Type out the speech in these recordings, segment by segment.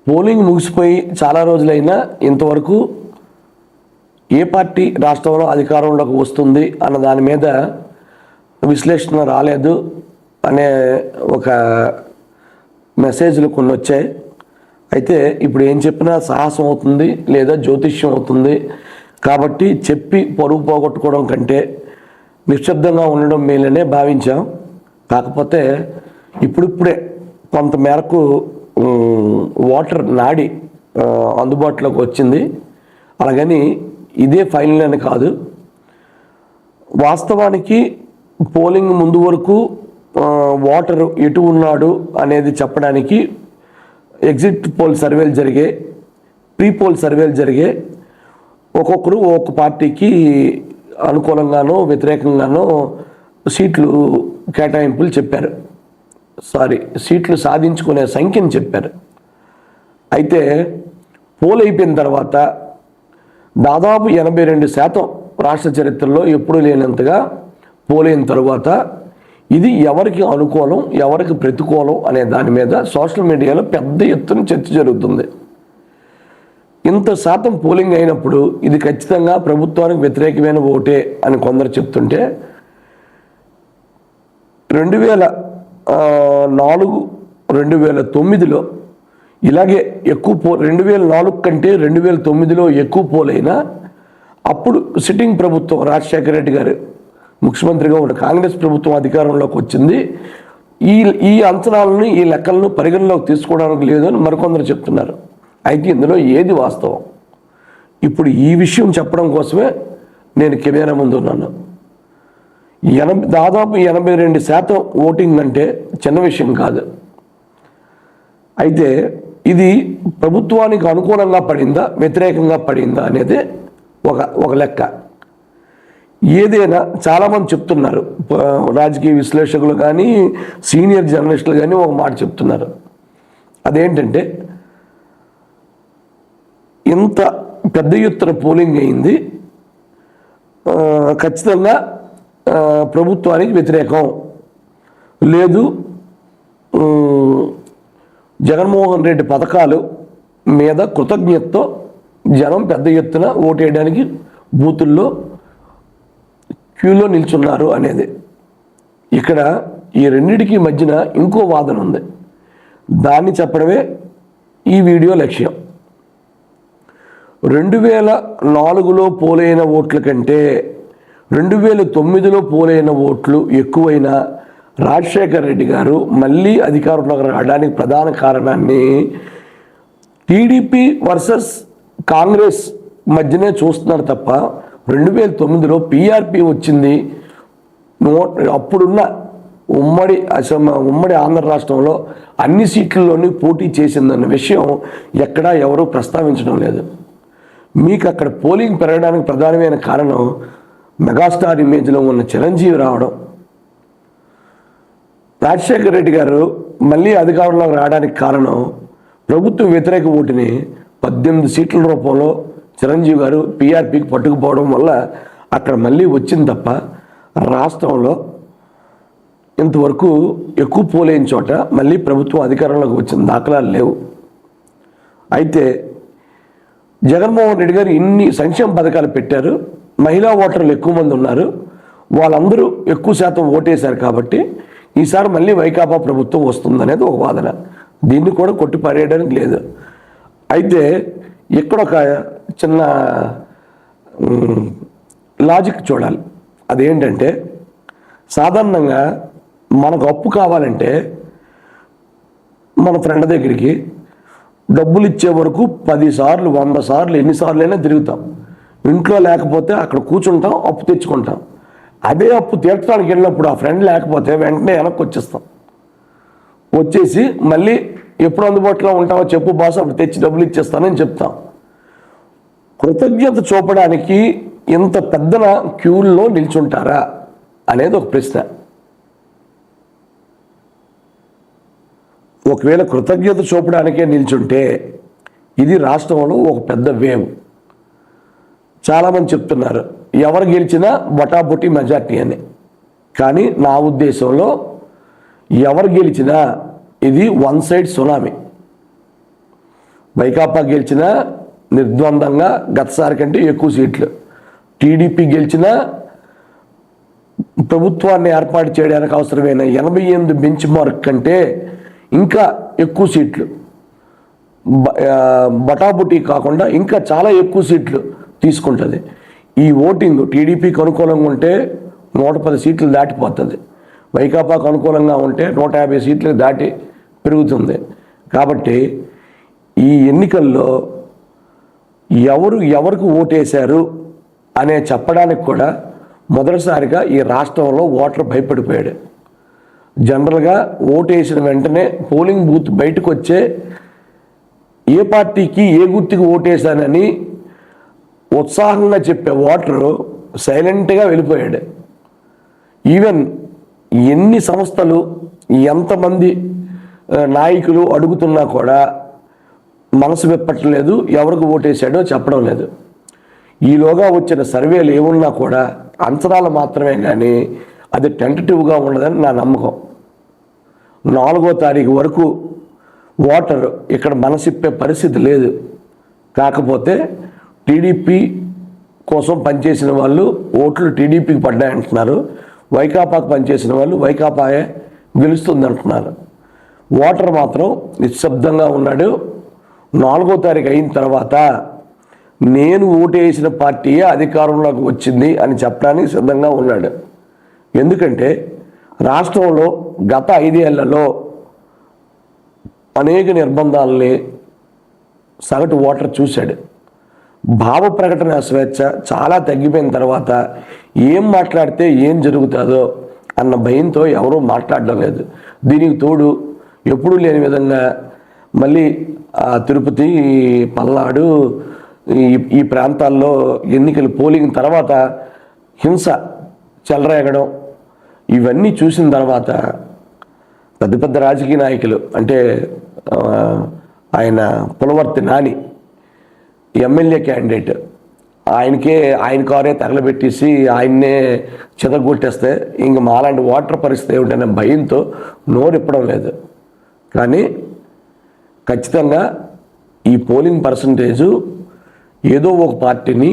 Polling ముగిసిపోయి చాలా రోజులైనా ఇంతవరకు ఏ పార్టీ రాష్ట్రంలో అధికారంలోకి వస్తుంది అన్న దాని మీద విశ్లేషణ రాలేదు అనే ఒక మెసేజ్లు కొన్ని వచ్చాయి. అయితే ఇప్పుడు ఏం చెప్పినా సాహసం అవుతుంది లేదా జ్యోతిష్యం అవుతుంది. కాబట్టి చెప్పి పరుగు పోగొట్టుకోవడం కంటే నిశ్శబ్దంగా ఉండడం మేలనే భావించాం. కాకపోతే ఇప్పుడిప్పుడే కొంత మేరకు వాటర్ నాడి అందుబాటులోకి వచ్చింది. అలాగని ఇదే ఫైనల్ అని కాదు. వాస్తవానికి పోలింగ్ ముందు వరకు వాటర్ ఎటు ఉన్నాడు అనేది చెప్పడానికి ఎగ్జిట్ పోల్ సర్వేలు జరిగే, ప్రీ పోల్ సర్వేలు జరిగే. ఒక్కొక్కరు ఒక్కొక్క పార్టీకి అనుకూలంగానో వ్యతిరేకంగానో సీట్లు కేటాయింపులు చెప్పారు. సీట్లు సాధించుకునే సంఖ్యను చెప్పారు. అయితే పోల్ అయిపోయిన తర్వాత దాదాపు 82% రాష్ట్ర చరిత్రలో ఎప్పుడూ లేనంతగా పోలైన తర్వాత ఇది ఎవరికి అనుకూలం ఎవరికి ప్రతికూలం అనే దాని మీద సోషల్ మీడియాలో పెద్ద ఎత్తున చర్చ జరుగుతుంది. ఇంత శాతం పోలింగ్ అయినప్పుడు ఇది ఖచ్చితంగా ప్రభుత్వానికి వ్యతిరేకమైన ఓటే అని కొందరు చెప్తుంటే 2004, 2009లో ఇలాగే ఎక్కువ 2004 కంటే 2009లో ఎక్కువ పోలైనా అప్పుడు సిట్టింగ్ ప్రభుత్వం రాజశేఖర రెడ్డి గారు ముఖ్యమంత్రిగా ఉన్న కాంగ్రెస్ ప్రభుత్వం అధికారంలోకి వచ్చింది. ఈ అంచనాలను ఈ లెక్కలను పరిగణలోకి తీసుకోవడానికి లేదు అని మరికొందరు చెప్తున్నారు. అయితే ఇందులో ఏది వాస్తవం? ఇప్పుడు ఈ విషయం చెప్పడం కోసమే నేను కెమెరా ముందు ఉన్నాను. దాదాపు 82% ఓటింగ్ అంటే చిన్న విషయం కాదు. అయితే ఇది ప్రభుత్వానికి అనుకూలంగా పడిందా వ్యతిరేకంగా పడిందా అనేది ఒక లెక్క. ఏదైనా చాలామంది చెప్తున్నారు, రాజకీయ విశ్లేషకులు కానీ సీనియర్ జర్నలిస్టులు కానీ ఒక మాట చెప్తున్నారు. అదేంటంటే ఇంత పెద్ద ఎత్తున పోలింగ్ అయింది, ఖచ్చితంగా ప్రభుత్వానికి వ్యతిరేకం లేదు, జగన్మోహన్ రెడ్డి పథకాలు మీద కృతజ్ఞతతో జనం పెద్ద ఎత్తున ఓటేయడానికి బూతుల్లో క్యూలో నిల్చున్నారు అనేది. ఇక్కడ ఈ రెండిటికి మధ్యన ఇంకో వాదన ఉంది. దాన్ని చెప్పడమే ఈ వీడియో లక్ష్యం. 2004లో పోలైన ఓట్ల కంటే 2009లో పోలైన ఓట్లు ఎక్కువైన రాజశేఖర రెడ్డి గారు మళ్ళీ అధికారంలోకి రావడానికి ప్రధాన కారణాన్ని టీడీపీ వర్సెస్ కాంగ్రెస్ మధ్యనే చూస్తున్నారు తప్ప 2009లో పీఆర్పీ వచ్చింది. అప్పుడున్న ఉమ్మడి ఆంధ్ర రాష్ట్రంలో అన్ని సీట్లలోని పోటీ చేసిందన్న విషయం ఎక్కడా ఎవరూ ప్రస్తావించడం లేదు. మీకు అక్కడ పోలింగ్ పెరగడానికి ప్రధానమైన కారణం మెగాస్టార్ ఇమేజ్లో ఉన్న చిరంజీవి రావడం. రాజశేఖర రెడ్డి గారు మళ్ళీ అధికారంలోకి రావడానికి కారణం ప్రభుత్వ వ్యతిరేక ఓటుని 18 సీట్ల రూపంలో చిరంజీవి గారు పీఆర్పీకి పట్టుకుపోవడం వల్ల అక్కడ మళ్ళీ వచ్చింది తప్ప రాష్ట్రంలో ఇంతవరకు ఎక్కువ పోలైన చోట మళ్ళీ ప్రభుత్వం అధికారంలోకి వచ్చిన దాఖలాలు లేవు. అయితే జగన్మోహన్ రెడ్డి గారు ఇన్ని సంక్షేమ పథకాలు పెట్టారు, మహిళా ఓటర్లు ఎక్కువ మంది ఉన్నారు, వాళ్ళందరూ ఎక్కువ శాతం ఓటేశారు కాబట్టి ఈసారి మళ్ళీ వైకాపా ప్రభుత్వం వస్తుందనేది ఒక వాదన. దీన్ని కూడా కొట్టి పారేయడానికి లేదు. అయితే ఇక్కడ ఒక చిన్న లాజిక్ చూడాలి. అదేంటంటే సాధారణంగా మనకు అప్పు కావాలంటే మన ఫ్రెండ్ దగ్గరికి డబ్బులు ఇచ్చే వరకు 10 సార్లు 100 సార్లు ఎన్నిసార్లైనా తిరుగుతాం. ఇంట్లో లేకపోతే అక్కడ కూర్చుంటాం, అప్పు తెచ్చుకుంటాం. అదే అప్పు తీర్చడానికి వెళ్ళినప్పుడు ఆ ఫ్రెండ్ లేకపోతే వెంటనే వెనక్కి వచ్చేసి మళ్ళీ ఎప్పుడు అందుబాటులో ఉంటామో చెప్పు బాస్, అప్పుడు తెచ్చి డబ్బులు ఇచ్చేస్తానని చెప్తాం. కృతజ్ఞత చూపడానికి ఇంత పెద్దన క్యూల్లో నిల్చుంటారా అనేది ఒక ప్రశ్న. ఒకవేళ కృతజ్ఞత చూపడానికే నిల్చుంటే ఇది రాష్ట్రంలో ఒక పెద్ద వేవ్. చాలామంది చెప్తున్నారు ఎవరు గెలిచినా బొటాబొటి మెజార్టీ అని. కానీ నా ఉద్దేశంలో ఎవరు గెలిచినా ఇది వన్ సైడ్ సునామీ. వైకాపా గెలిచిన నిర్ద్వందంగా గతసారి కంటే ఎక్కువ సీట్లు, టీడీపీ గెలిచిన ప్రభుత్వాన్ని ఏర్పాటు చేయడానికి అవసరమైన 88 బెంచ్ మార్క్ కంటే ఇంకా ఎక్కువ సీట్లు, బటాబుటీ కాకుండా ఇంకా చాలా ఎక్కువ సీట్లు తీసుకుంటుంది. ఈ ఓటింగ్ టీడీపీకి అనుకూలంగా ఉంటే 110 సీట్లు దాటిపోతుంది, వైకాపాకు అనుకూలంగా ఉంటే 150 సీట్లు దాటి పెరుగుతుంది. కాబట్టి ఈ ఎన్నికల్లో ఎవరికి ఓటేశారు అనే చెప్పడానికి కూడా మొదటిసారిగా ఈ రాష్ట్రంలో ఓటర్ భయపడిపోయాడు. జనరల్గా ఓటేసిన వెంటనే పోలింగ్ బూత్ బయటకు వచ్చే ఏ పార్టీకి ఏ గుర్తుకి ఓటేశానని ఉత్సాహంగా చెప్పే ఓటరు సైలెంట్గా వెళ్ళిపోయాడు. ఈవెన్ ఎన్ని సంస్థలు ఎంతమంది నాయకులు అడుగుతున్నా కూడా మనసు విప్పట్లేదు, ఎవరికి ఓటేశాడో చెప్పడం లేదు. ఈలోగా వచ్చిన సర్వేలు ఏమున్నా కూడా అంచనాలు మాత్రమే, కానీ అది టెంటటివ్గా ఉండదని నా నమ్మకం. 4వ తారీఖు వరకు ఓటరు ఇక్కడ మనసిప్పే పరిస్థితి లేదు. కాకపోతే టీడీపీ కోసం పనిచేసిన వాళ్ళు ఓట్లు టీడీపీకి పడ్డాయంటున్నారు, వైకాపాకు పనిచేసిన వాళ్ళు వైకాపాయే గెలుస్తుంది అంటున్నారు. ఓటర్ మాత్రం నిశ్శబ్దంగా ఉన్నాడు. 4వ తారీఖు అయిన తర్వాత నేను ఓటు వేసిన పార్టీయే అధికారంలోకి వచ్చింది అని చెప్పడానికి సిద్ధంగా ఉన్నాడు. ఎందుకంటే రాష్ట్రంలో గత 5 ఏళ్లలో అనేక నిర్బంధాలని సగటు ఓటర్ చూశాడు. భావ ప్రకటన స్వేచ్ఛ చాలా తగ్గిపోయిన తర్వాత ఏం మాట్లాడితే ఏం జరుగుతుందో అన్న భయంతో ఎవరూ మాట్లాడడం లేదు. దీనికి తోడు ఎప్పుడూ లేని విధంగా మళ్ళీ తిరుపతి, పల్నాడు ఈ ప్రాంతాల్లో ఎన్నికలు పోలింగ్ తర్వాత హింస చెలరేగడం ఇవన్నీ చూసిన తర్వాత పెద్ద పెద్ద రాజకీయ నాయకులు అంటే ఆయన పులవర్తి నాని ఎమ్మెల్యే క్యాండిడేట్, ఆయన కారే తగలబెట్టేసి ఆయన్నే చెదగొట్టేస్తే ఇంక మాలాంటి ఓటర్ పరిస్థితి ఏమిటనే భయంతో నోరిప్పడం లేదు. కానీ ఖచ్చితంగా ఈ పోలింగ్ పర్సంటేజు ఏదో ఒక పార్టీని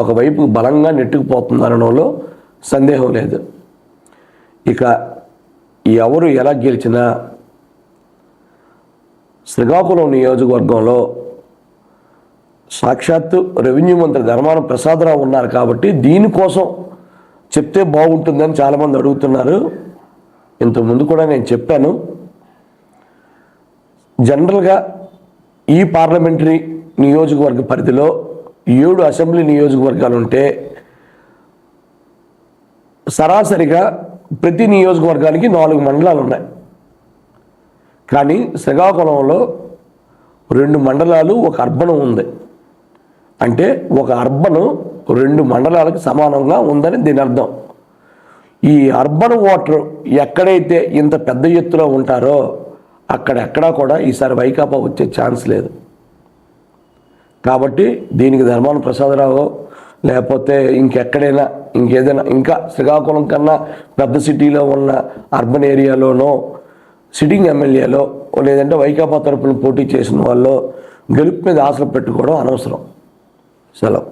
ఒకవైపు బలంగా నెట్టుకుపోతుందనడంలో సందేహం లేదు. ఇక ఎవరు ఎలా గెలిచినా శ్రీకాకుళం నియోజకవర్గంలో సాక్షాత్తు రెవెన్యూ మంత్రి ధర్మాన ప్రసాదరావు ఉన్నారు కాబట్టి దీనికోసం చెప్తే బాగుంటుందని చాలామంది అడుగుతున్నారు. ఇంతకుముందు కూడా నేను చెప్పాను, జనరల్గా ఈ పార్లమెంటరీ నియోజకవర్గ పరిధిలో 7 అసెంబ్లీ నియోజకవర్గాలు ఉంటే సరాసరిగా ప్రతి నియోజకవర్గానికి 4 మండలాలు ఉన్నాయి. కానీ శ్రీకాకుళంలో 2 మండలాలు, ఒక అర్బన్ ఉంది. అంటే ఒక అర్బను 2 మండలాలకు సమానంగా ఉందని దీని అర్థం. ఈ అర్బన్ ఓటర్ ఎక్కడైతే ఇంత పెద్ద ఎత్తులో ఉంటారో అక్కడెక్కడా కూడా ఈసారి వైకాపా వచ్చే ఛాన్స్ లేదు. కాబట్టి దీనికి ధర్మాన ప్రసాదరావు లేకపోతే ఇంకెక్కడైనా ఇంకేదైనా ఇంకా శ్రీకాకుళం కన్నా పెద్ద సిటీలో ఉన్న అర్బన్ ఏరియాలోనో సిట్టింగ్ ఎమ్మెల్యేలో లేదంటే వైకాపా తరపున పోటీ చేసిన వాళ్ళు గెలుపు మీద ఆశలు పెట్టుకోవడం అనవసరం. సెలవు.